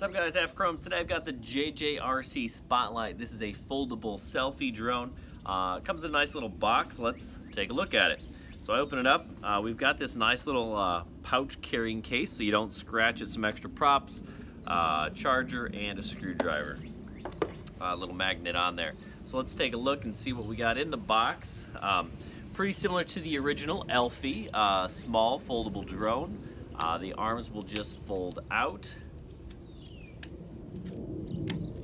What's up guys, Chrome. Today I've got the JJRC Spotlight. This is a foldable selfie drone. It comes in a nice little box. Let's take a look at it. So I open it up. We've got this nice little pouch carrying case so you don't scratch it. Some extra props, charger, and a screwdriver. A little magnet on there. So let's take a look and see what we got in the box. Pretty similar to the original Elfie, small foldable drone. The arms will just fold out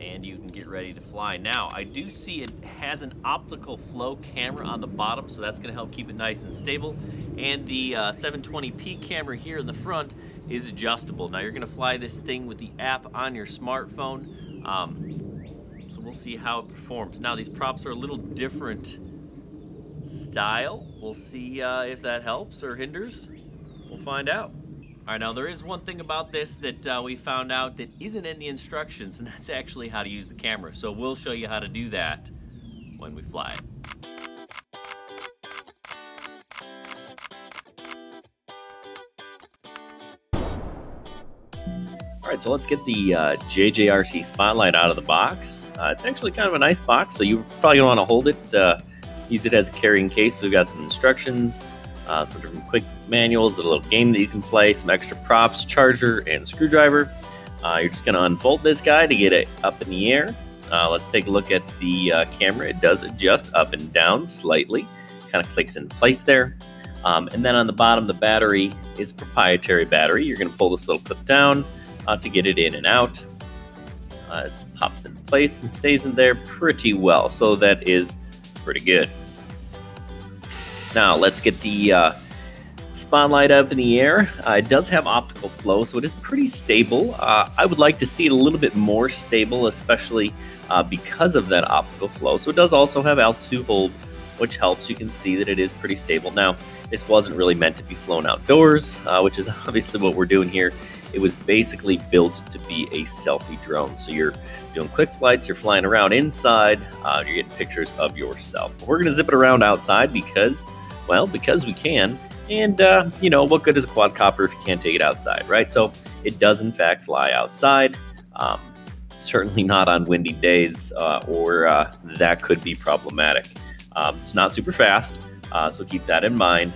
and you can get ready to fly. Now, I do see it has an optical flow camera on the bottom, so that's going to help keep it nice and stable. And the 720p camera here in the front is adjustable. Now, you're going to fly this thing with the app on your smartphone, so we'll see how it performs. Now, these props are a little different style. We'll see if that helps or hinders. We'll find out. All right, now there is one thing about this that we found out that isn't in the instructions, and that's actually how to use the camera. So we'll show you how to do that when we fly it. All right, so let's get the JJRC Spotlight out of the box. It's actually kind of a nice box, so you're probably gonna wanna hold it, use it as a carrying case. We've got some instructions, some different quick manuals, a little game that you can play, some extra props, charger, and screwdriver. You're just going to unfold this guy to get it up in the air. Let's take a look at the camera. It does adjust up and down slightly, kind of clicks into place there. And then on the bottom, the battery is proprietary battery. You're going to pull this little clip down to get it in and out. It pops into place and stays in there pretty well, so that is pretty good. Now let's get the Spotlight up in the air. It does have optical flow, so it is pretty stable. I would like to see it a little bit more stable, especially because of that optical flow. So it does also have altitude hold, which helps. You can see that it is pretty stable. Now, this wasn't really meant to be flown outdoors, which is obviously what we're doing here. It was basically built to be a selfie drone. So you're doing quick flights, you're flying around inside, you're getting pictures of yourself. But we're gonna zip it around outside because, well, because we can. And, you know, what good is a quadcopter if you can't take it outside, right? So it does, in fact, fly outside. Certainly not on windy days, or that could be problematic. It's not super fast, so keep that in mind.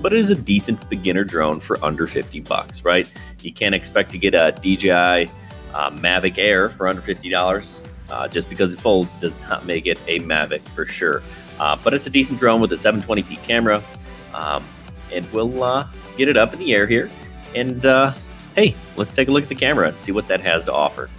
But it is a decent beginner drone for under 50 bucks, right? You can't expect to get a DJI Mavic Air for under $50. Just because it folds does not make it a Mavic for sure. But it's a decent drone with a 720p camera. And we'll get it up in the air here. And hey, let's take a look at the camera and see what that has to offer.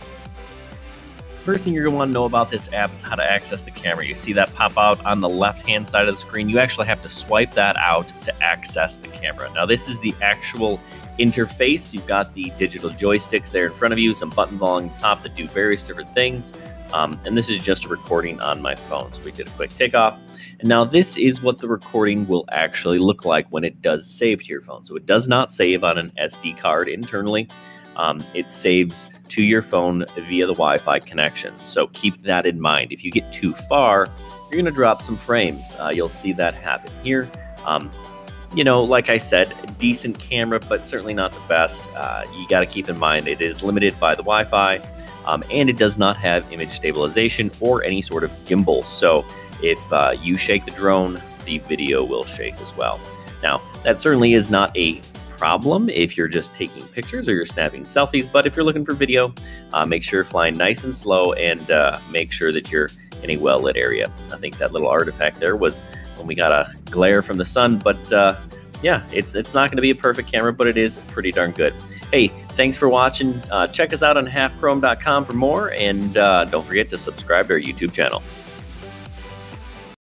First thing you're going to want to know about this app is how to access the camera. You see that pop out on the left-hand side of the screen. You actually have to swipe that out to access the camera. Now, this is the actual interface. You've got the digital joysticks there in front of you, some buttons along the top that do various different things. And this is just a recording on my phone. So we did a quick takeoff. And now this is what the recording will actually look like when it does save to your phone. So it does not save on an SD card internally. It saves to your phone via the Wi-Fi connection. So keep that in mind. If you get too far, you're going to drop some frames. You'll see that happen here. You know, like I said, decent camera, but certainly not the best. You got to keep in mind it is limited by the Wi-Fi, and it does not have image stabilization or any sort of gimbal. So if you shake the drone, the video will shake as well. Now, that certainly is not a problem if you're just taking pictures or you're snapping selfies, but if you're looking for video, make sure you're flying nice and slow and make sure that you're in a well-lit area. I think that little artifact there was when we got a glare from the sun, but yeah, it's not going to be a perfect camera, but it is pretty darn good. Hey, thanks for watching. Check us out on halfchrome.com for more, and don't forget to subscribe to our YouTube channel.